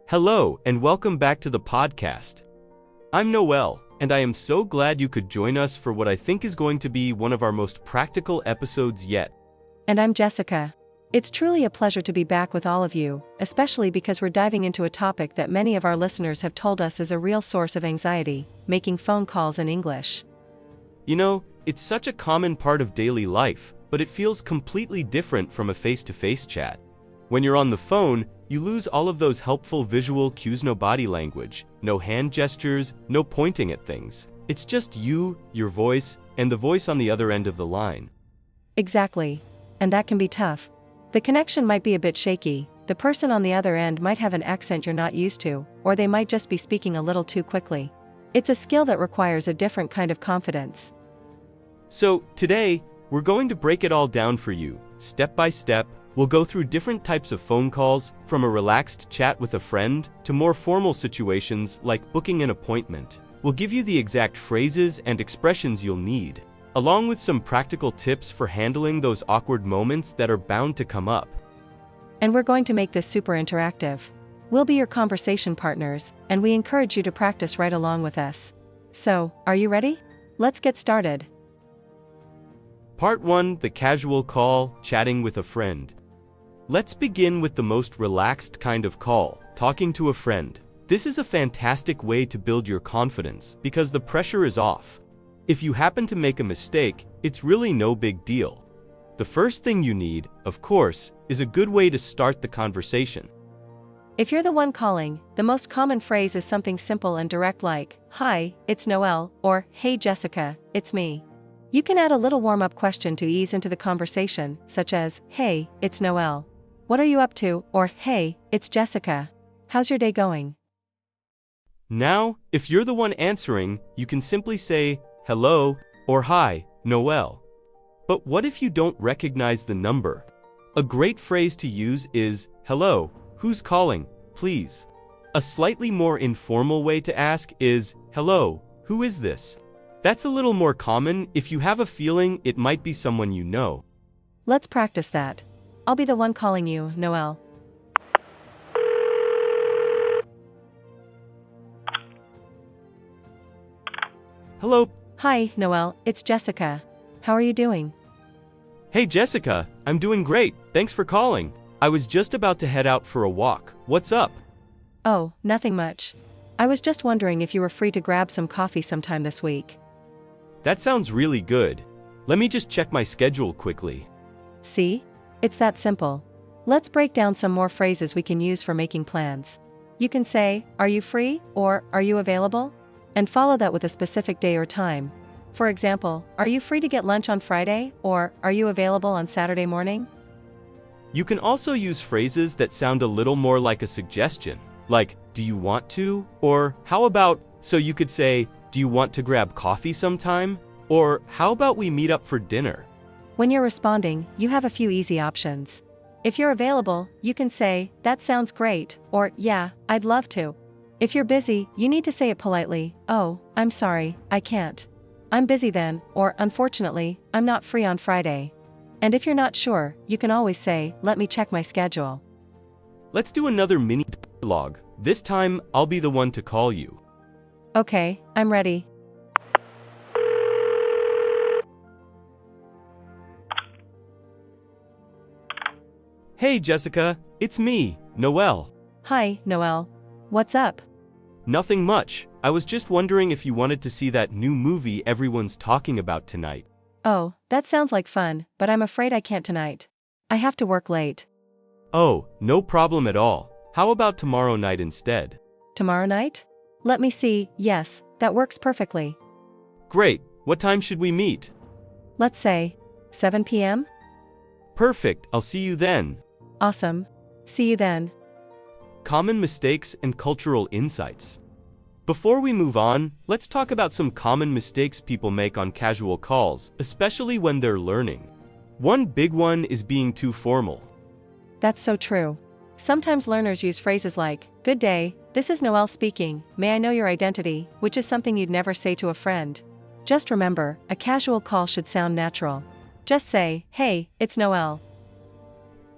Hello, and welcome back to the podcast. I'm Noel, and I am so glad you could join us for what I think is going to be one of our most practical episodes yet. And I'm Jessica. It's truly a pleasure to be back with all of you, especially because we're diving into a topic that many of our listeners have told us is a real source of anxiety: making phone calls in English. You know, it's such a common part of daily life, but it feels completely different from a face-to-face chat. When you're on the phone, you lose all of those helpful visual cues: no body language, no hand gestures, no pointing at things. It's just you, your voice, and the voice on the other end of the line. Exactly. And that can be tough. The connection might be a bit shaky, the person on the other end might have an accent you're not used to, or they might just be speaking a little too quickly. It's a skill that requires a different kind of confidence. So, today, we're going to break it all down for you, step by step. We'll go through different types of phone calls, from a relaxed chat with a friend, to more formal situations like booking an appointment. We'll give you the exact phrases and expressions you'll need, along with some practical tips for handling those awkward moments that are bound to come up. And we're going to make this super interactive. We'll be your conversation partners, and we encourage you to practice right along with us. So, are you ready? Let's get started. Part 1: The casual call, chatting with a friend. Let's begin with the most relaxed kind of call, talking to a friend. This is a fantastic way to build your confidence because the pressure is off. If you happen to make a mistake, it's really no big deal. The first thing you need, of course, is a good way to start the conversation. If you're the one calling, the most common phrase is something simple and direct like, "Hi, it's Noel," or "Hey Jessica, it's me." You can add a little warm-up question to ease into the conversation, such as, "Hey, it's Noel. What are you up to?" or "Hey, it's Jessica. How's your day going?" Now, if you're the one answering, you can simply say, "Hello," or "Hi, Noel." But what if you don't recognize the number? A great phrase to use is, "Hello, who's calling, please?" A slightly more informal way to ask is, "Hello, who is this?" That's a little more common if you have a feeling it might be someone you know. Let's practice that. I'll be the one calling you, Noel. Hello. Hi, Noel, it's Jessica. How are you doing? Hey Jessica, I'm doing great, thanks for calling. I was just about to head out for a walk. What's up? Oh, nothing much. I was just wondering if you were free to grab some coffee sometime this week. That sounds really good. Let me just check my schedule quickly. See? It's that simple. Let's break down some more phrases we can use for making plans. You can say, "Are you free?" or "Are you available?" and follow that with a specific day or time. For example, "Are you free to get lunch on Friday?" or "Are you available on Saturday morning?" You can also use phrases that sound a little more like a suggestion, like, "Do you want to?" or "How about?" So you could say, "Do you want to grab coffee sometime?" or "How about we meet up for dinner?" When you're responding, you have a few easy options. If you're available, you can say, "That sounds great," or "Yeah, I'd love to." If you're busy, you need to say it politely, "Oh, I'm sorry, I can't. I'm busy then," or "Unfortunately, I'm not free on Friday." And if you're not sure, you can always say, "Let me check my schedule." Let's do another mini dialogue. This time, I'll be the one to call you. Okay, I'm ready. Hey Jessica, it's me, Noel. Hi, Noel. What's up? Nothing much. I was just wondering if you wanted to see that new movie everyone's talking about tonight. Oh, that sounds like fun, but I'm afraid I can't tonight. I have to work late. Oh, no problem at all. How about tomorrow night instead? Tomorrow night? Let me see. Yes, that works perfectly. Great. What time should we meet? Let's say 7 p.m.? Perfect. I'll see you then. Awesome. See you then. Common mistakes and cultural insights. Before we move on, let's talk about some common mistakes people make on casual calls, especially when they're learning. One big one is being too formal. That's so true. Sometimes learners use phrases like, "Good day, this is Noel speaking, may I know your identity," which is something you'd never say to a friend. Just remember, a casual call should sound natural. Just say, "Hey, it's Noel."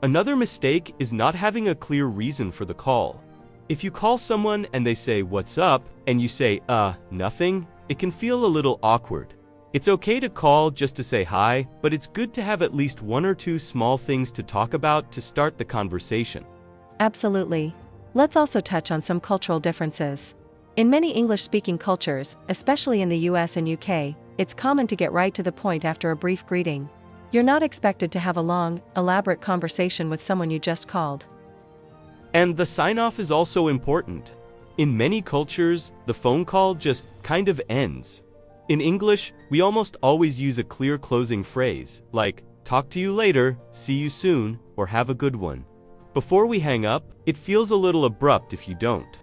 Another mistake is not having a clear reason for the call. If you call someone and they say, "What's up?" and you say, nothing, it can feel a little awkward. It's okay to call just to say hi, but it's good to have at least one or two small things to talk about to start the conversation. Absolutely. Let's also touch on some cultural differences. In many English-speaking cultures, especially in the US and UK, it's common to get right to the point after a brief greeting. You're not expected to have a long, elaborate conversation with someone you just called. And the sign-off is also important. In many cultures, the phone call just kind of ends. In English, we almost always use a clear closing phrase, like, "Talk to you later, see you soon," or "Have a good one." Before we hang up, it feels a little abrupt if you don't.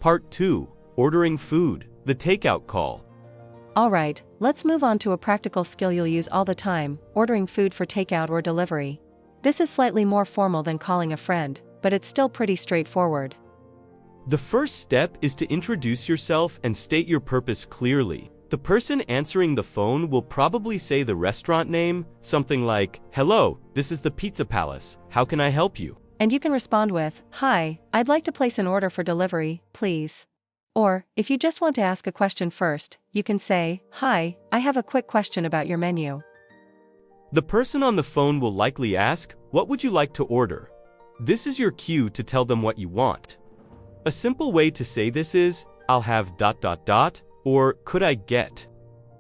Part 2. Ordering food, the takeout call. Alright, let's move on to a practical skill you'll use all the time, ordering food for takeout or delivery. This is slightly more formal than calling a friend, but it's still pretty straightforward. The first step is to introduce yourself and state your purpose clearly. The person answering the phone will probably say the restaurant name, something like, "Hello, this is the Pizza Palace. How can I help you?" And you can respond with, "Hi, I'd like to place an order for delivery, please." Or, if you just want to ask a question first, you can say, "Hi, I have a quick question about your menu." The person on the phone will likely ask, "What would you like to order?" This is your cue to tell them what you want. A simple way to say this is, "I'll have ... or "Could I get?"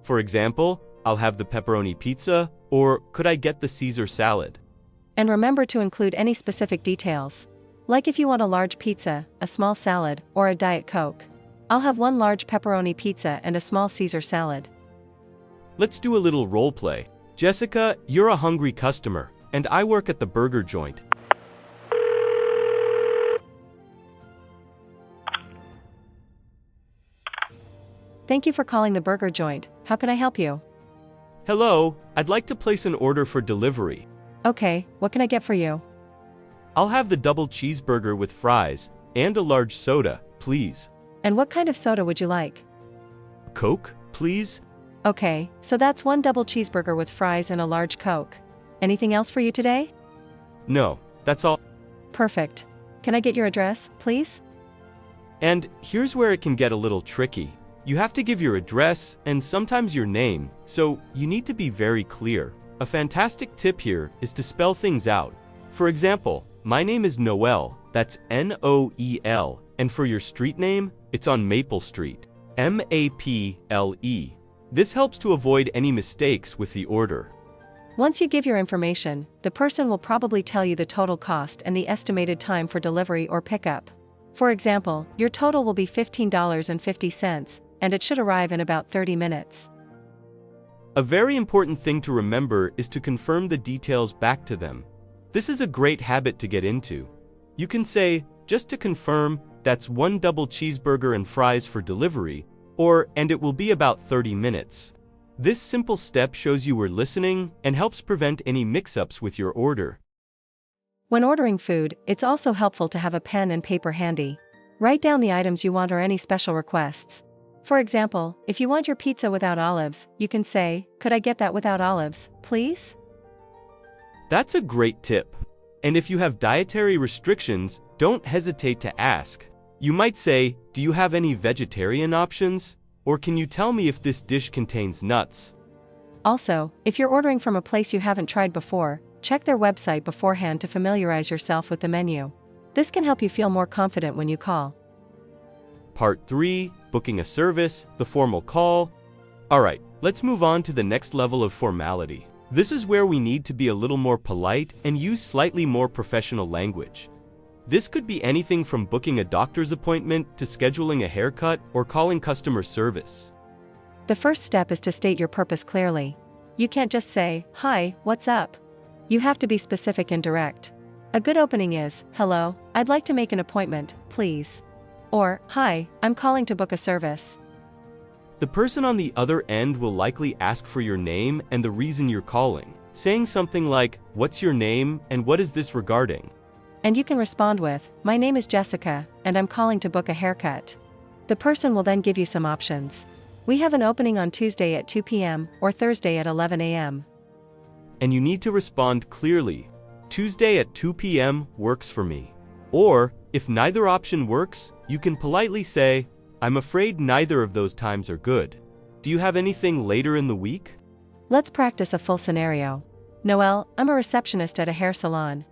For example, "I'll have the pepperoni pizza," or "Could I get the Caesar salad?" And remember to include any specific details. Like if you want a large pizza, a small salad, or a Diet Coke. "I'll have one large pepperoni pizza and a small Caesar salad." Let's do a little role play. Jessica, you're a hungry customer, and I work at the burger joint. Thank you for calling the burger joint. How can I help you? Hello, I'd like to place an order for delivery. Okay, what can I get for you? I'll have the double cheeseburger with fries, and a large soda, please. And what kind of soda would you like? Coke, please? Okay, so that's one double cheeseburger with fries and a large Coke. Anything else for you today? No, that's all. Perfect. Can I get your address, please? And here's where it can get a little tricky. You have to give your address and sometimes your name, so you need to be very clear. A fantastic tip here is to spell things out. For example, my name is Noel, that's Noel, and for your street name, it's on Maple Street, Maple. This helps to avoid any mistakes with the order. Once you give your information, the person will probably tell you the total cost and the estimated time for delivery or pickup. For example, your total will be $15.50, and it should arrive in about 30 minutes. A very important thing to remember is to confirm the details back to them. This is a great habit to get into. You can say, "Just to confirm, that's one double cheeseburger and fries for delivery," or "and it will be about 30 minutes. This simple step shows you were listening and helps prevent any mix-ups with your order. When ordering food, it's also helpful to have a pen and paper handy. Write down the items you want or any special requests. For example, if you want your pizza without olives, you can say, "Could I get that without olives, please?" That's a great tip. And if you have dietary restrictions, don't hesitate to ask. You might say, "Do you have any vegetarian options? Or can you tell me if this dish contains nuts?" Also, if you're ordering from a place you haven't tried before, check their website beforehand to familiarize yourself with the menu. This can help you feel more confident when you call. Part 3. Booking a service, the formal call. Alright, let's move on to the next level of formality. This is where we need to be a little more polite and use slightly more professional language. This could be anything from booking a doctor's appointment to scheduling a haircut or calling customer service. The first step is to state your purpose clearly. You can't just say, "Hi, what's up?" You have to be specific and direct. A good opening is, "Hello, I'd like to make an appointment, please." Or, "Hi, I'm calling to book a service." The person on the other end will likely ask for your name and the reason you're calling, saying something like, "What's your name and what is this regarding?" And you can respond with, "My name is Jessica, and I'm calling to book a haircut." The person will then give you some options. "We have an opening on Tuesday at 2 p.m. or Thursday at 11 a.m. And you need to respond clearly. "Tuesday at 2 p.m. works for me." Or, If neither option works, you can politely say, "I'm afraid neither of those times are good. Do you have anything later in the week?" Let's practice a full scenario. Noel, I'm a receptionist at a hair salon.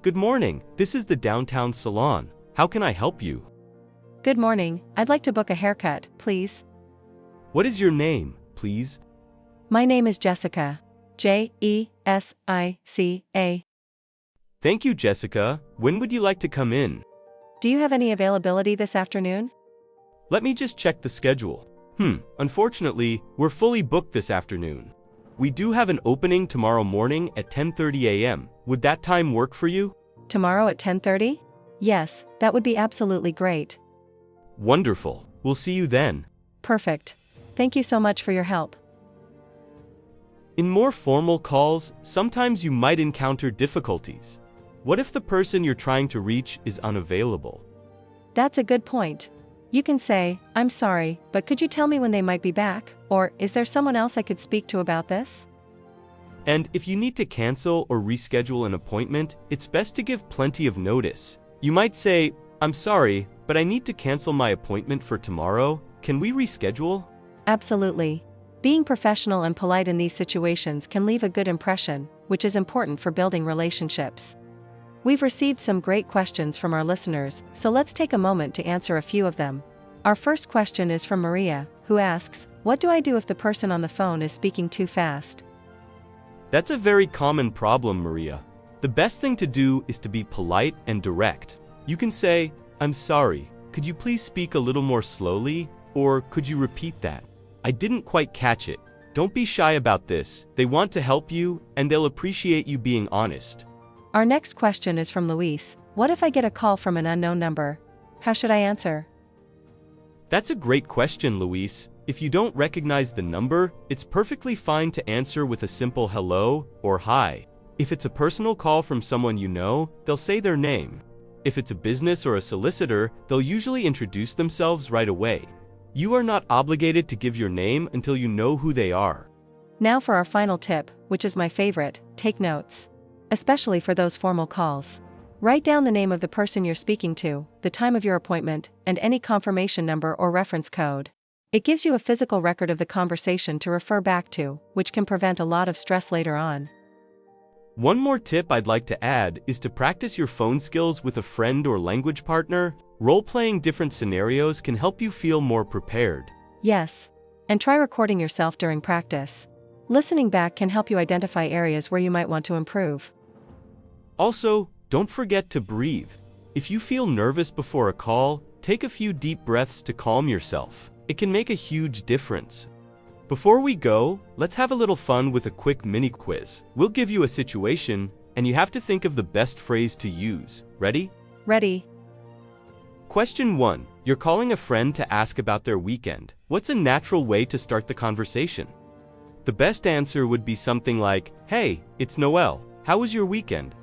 Good morning, this is the downtown salon. How can I help you? Good morning, I'd like to book a haircut, please. What is your name, please? My name is Jessica. Jessica. Thank you, Jessica. When would you like to come in? Do you have any availability this afternoon? Let me just check the schedule. Unfortunately, we're fully booked this afternoon. We do have an opening tomorrow morning at 10:30 a.m. Would that time work for you? Tomorrow at 10:30? Yes, that would be absolutely great. Wonderful. We'll see you then. Perfect. Thank you so much for your help. In more formal calls, sometimes you might encounter difficulties. What if the person you're trying to reach is unavailable? That's a good point. You can say, "I'm sorry, but could you tell me when they might be back?" Or, "Is there someone else I could speak to about this?" And if you need to cancel or reschedule an appointment, it's best to give plenty of notice. You might say, "I'm sorry, but I need to cancel my appointment for tomorrow. Can we reschedule?" Absolutely. Being professional and polite in these situations can leave a good impression, which is important for building relationships. We've received some great questions from our listeners, so let's take a moment to answer a few of them. Our first question is from Maria, who asks, "What do I do if the person on the phone is speaking too fast?" That's a very common problem, Maria. The best thing to do is to be polite and direct. You can say, "I'm sorry, could you please speak a little more slowly? Or could you repeat that? I didn't quite catch it." Don't be shy about this. They want to help you, and they'll appreciate you being honest. Our next question is from Luis. "What if I get a call from an unknown number? How should I answer?" That's a great question, Luis. If you don't recognize the number, it's perfectly fine to answer with a simple hello or hi. If it's a personal call from someone you know, they'll say their name. If it's a business or a solicitor, they'll usually introduce themselves right away. You are not obligated to give your name until you know who they are. Now for our final tip, which is my favorite: take notes. Especially for those formal calls. Write down the name of the person you're speaking to, the time of your appointment, and any confirmation number or reference code. It gives you a physical record of the conversation to refer back to, which can prevent a lot of stress later on. One more tip I'd like to add is to practice your phone skills with a friend or language partner. Role-playing different scenarios can help you feel more prepared. Yes. And try recording yourself during practice. Listening back can help you identify areas where you might want to improve. Also, don't forget to breathe. If you feel nervous before a call, take a few deep breaths to calm yourself. It can make a huge difference. Before we go, let's have a little fun with a quick mini quiz. We'll give you a situation, and you have to think of the best phrase to use. Ready? Ready. Question 1. You're calling a friend to ask about their weekend. What's a natural way to start the conversation? The best answer would be something like, "Hey, it's Noel. How was your weekend?"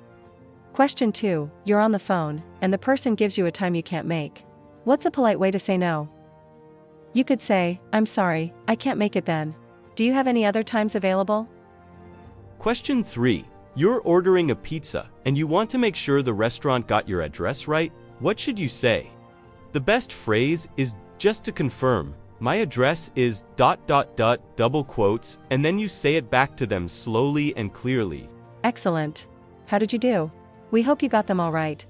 Question 2. You're on the phone, and the person gives you a time you can't make. What's a polite way to say no? You could say, "I'm sorry, I can't make it then. Do you have any other times available?" Question 3. You're ordering a pizza, and you want to make sure the restaurant got your address right. What should you say? The best phrase is just to confirm, "My address is ... double quotes, and then you say it back to them slowly and clearly. Excellent. How did you do? We hope you got them all right.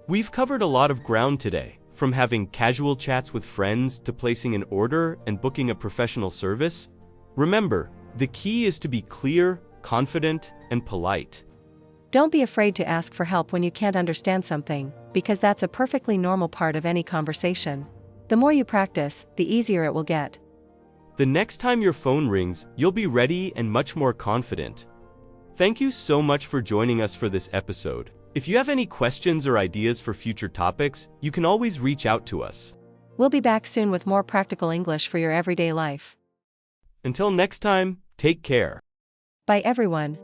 We've covered a lot of ground today, from having casual chats with friends to placing an order and booking a professional service. Remember, the key is to be clear, confident, and polite. Don't be afraid to ask for help when you can't understand something, because that's a perfectly normal part of any conversation. The more you practice, the easier it will get. The next time your phone rings, you'll be ready and much more confident. Thank you so much for joining us for this episode. If you have any questions or ideas for future topics, you can always reach out to us. We'll be back soon with more practical English for your everyday life. Until next time, take care. Bye everyone.